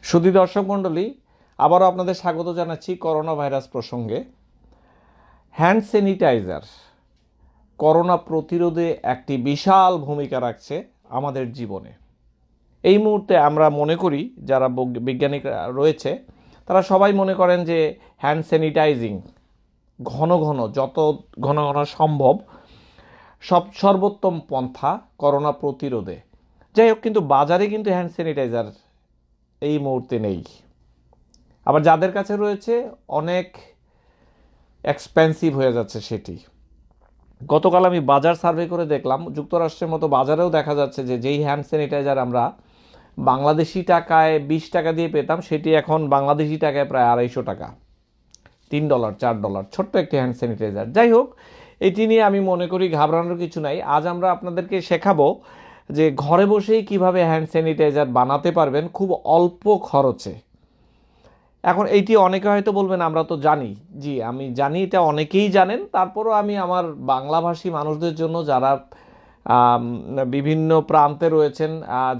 সুধী দর্শক মণ্ডলী, আবারও আপনাদের স্বাগত জানাচ্ছি করোনা ভাইরাস প্রসঙ্গে। হ্যান্ড স্যানিটাইজার করোনা প্রতিরোধে একটি বিশাল ভূমিকা রাখছে আমাদের জীবনে। এই মুহূর্তে আমরা মনে করি, যারা বিজ্ঞানীরা রয়েছে তারা সবাই মনে করেন যে হ্যান্ড স্যানিটাইজিং ঘন ঘন, যত ঘন ঘন সম্ভব সর্বোত্তম পন্থা করোনা প্রতিরোধে। যাই হোক, কিন্তু বাজারে কিন্তু হ্যান্ড স্যানিটাইজার এই মুহূর্তে নেই। আবার যাদের কাছে রয়েছে অনেক এক্সপেন্সিভ হয়ে যাচ্ছে সেটি। গতকাল আমি বাজার সার্ভে করে দেখলাম, যুক্তরাষ্ট্রের মতো বাজারেও দেখা যাচ্ছে যে যেই হ্যান্ড স্যানিটাইজার আমরা বাংলাদেশি টাকায় 20 টাকা দিয়ে পেতাম, সেটি এখন বাংলাদেশি টাকায় প্রায় $250, $3, $4, ছোট্ট একটি হ্যান্ড স্যানিটাইজার। যাই হোক, এটি নিয়ে আমি মনে করি ঘাবড়ানোর কিছু নাই। আজ আমরা আপনাদেরকে শেখাবো যে ঘরে বসেই কিভাবে হ্যান্ড স্যানিটাইজার বানাতে পারবেন খুব অল্প খরচে। এখন এইটি অনেকে হয়তো বলবেন আমরা তো জানি। জি, আমি জানি, এটা অনেকেই জানেন। তারপরও আমি আমার বাংলাভাষী মানুষদের জন্য, যারা বিভিন্ন প্রান্তে রয়েছেন,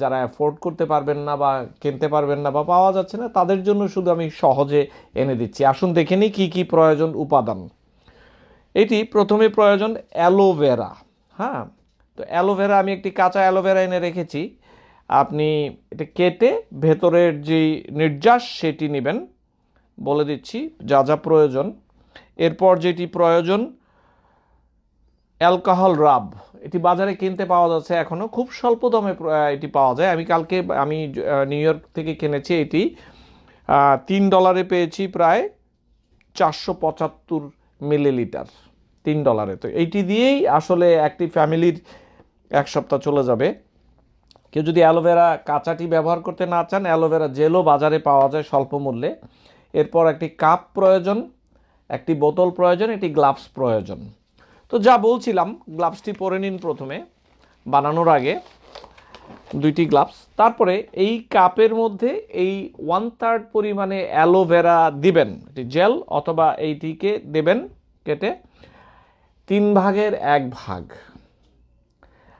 যারা অ্যাফোর্ড করতে পারবেন না বা কিনতে পারবেন না বা পাওয়া যাচ্ছে না, তাদের জন্য শুধু আমি সহজে এনে দিচ্ছি। আসুন দেখে নিই কী কী প্রয়োজন উপাদান। এটি প্রথমে প্রয়োজন অ্যালোভেরা। হ্যাঁ, তো অ্যালোভেরা আমি একটি কাঁচা অ্যালোভেরা এনে রেখেছি। আপনি এটা কেটে ভেতরের যে নির্যাস সেটি নেবেন। বলে দিচ্ছি যা যা প্রয়োজন। এরপর যেটি প্রয়োজন, অ্যালকোহল রাব। এটি বাজারে কিনতে পাওয়া যাচ্ছে, এখনও খুব স্বল্প দামে এটি পাওয়া যায়। আমি নিউ ইয়র্ক থেকে কিনেছি। এটি $3 পেয়েছি, প্রায় 475 মিলিলিটার, $3। তো এইটি দিয়েই আসলে একটি ফ্যামিলির এক সপ্তাহ চলে যাবে। কেউ যদি অ্যালোভেরা কাঁচাটি ব্যবহার করতে না চান, অ্যালোভেরা জেলও বাজারে পাওয়া যায় স্বল্প মূল্যে। এরপর একটি কাপ প্রয়োজন, একটি বোতল প্রয়োজন, একটি গ্লাভস প্রয়োজন। তো যা বলছিলাম, গ্লাভসটি পরে নিন প্রথমে বানানোর আগে, 2টি গ্লাভস। তারপরে এই কাপের মধ্যে এই 1/3 পরিমাণে অ্যালোভেরা দিবেন, এটি জেল, অথবা এইটিকে দেবেন কেটে 3 ভাগের 1 ভাগ,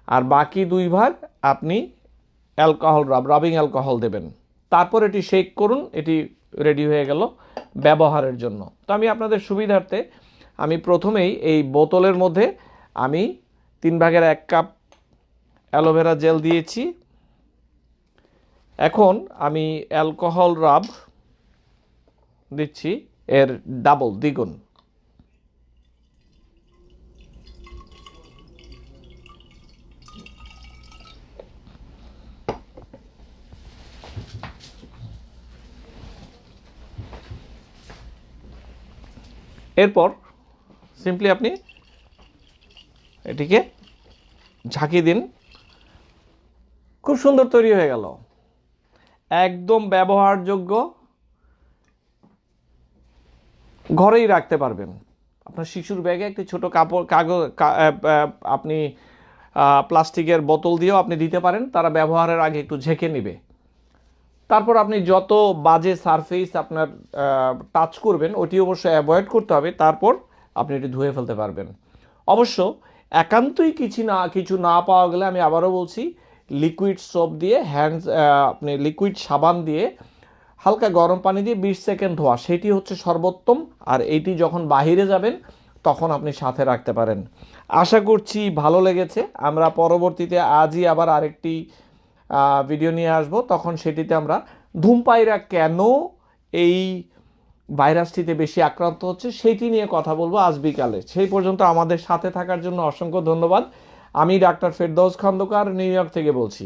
আর বাকি 2 ভাগ আপনি অ্যালকোহল রাবিং অ্যালকোহল দেবেন। তারপর এটি শেক করুন। এটি রেডি হয়ে গেল ব্যবহারের জন্য। তো আমি আপনাদের সুবিধার্থে আমি প্রথমেই এই বোতলের মধ্যে আমি 3 ভাগের 1 কাপ অ্যালোভেরা জেল দিয়েছি। এখন আমি অ্যালকোহল রাব দিচ্ছি এর ডাবল, দ্বিগুণ। এরপর সিম্পলি আপনি এটিকে ঝাঁকিয়ে দিন। খুব সুন্দর তৈরি হয়ে গেল, একদম ব্যবহারযোগ্য, ঘরেই রাখতে পারবেন। আপনার শিশুর ব্যাগে একটি ছোট কাগজ আপনি প্লাস্টিকের বোতল দিয়েও আপনি দিতে পারেন, তারা ব্যবহারের আগে একটু ঝেঁকে নেবে। তারপর আপনি যত বাজে সারফেস আপনার টাচ করবেন ওটি অবশ্যই অ্যাভয়েড করতে হবে। তারপর আপনি এটি ধুয়ে ফেলতে পারবেন। অবশ্য একান্তই কিছু না পাওয়া গেলে আমি আবারও বলছি, লিকুইড সোপ দিয়ে আপনি লিকুইড সাবান দিয়ে হালকা গরম পানি দিয়ে 20 সেকেন্ড ধোয়া, সেটি হচ্ছে সর্বোত্তম। আর এইটি যখন বাহিরে যাবেন তখন আপনি সাথে রাখতে পারেন। আশা করছি ভালো লেগেছে। আমরা পরবর্তীতে আজই আবার আরেকটি ভিডিও নিয়ে আসব, তখন সেটিতে আমরা ধূমপায়ীরা কেন এই ভাইরাসটিতে বেশি আক্রান্ত হচ্ছে সেটি নিয়ে কথা বলবো আজ বিকালে। সেই পর্যন্ত আমাদের সাথে থাকার জন্য অসংখ্য ধন্যবাদ। আমি doctor Ferdous Khandakar, New York থেকে বলছি।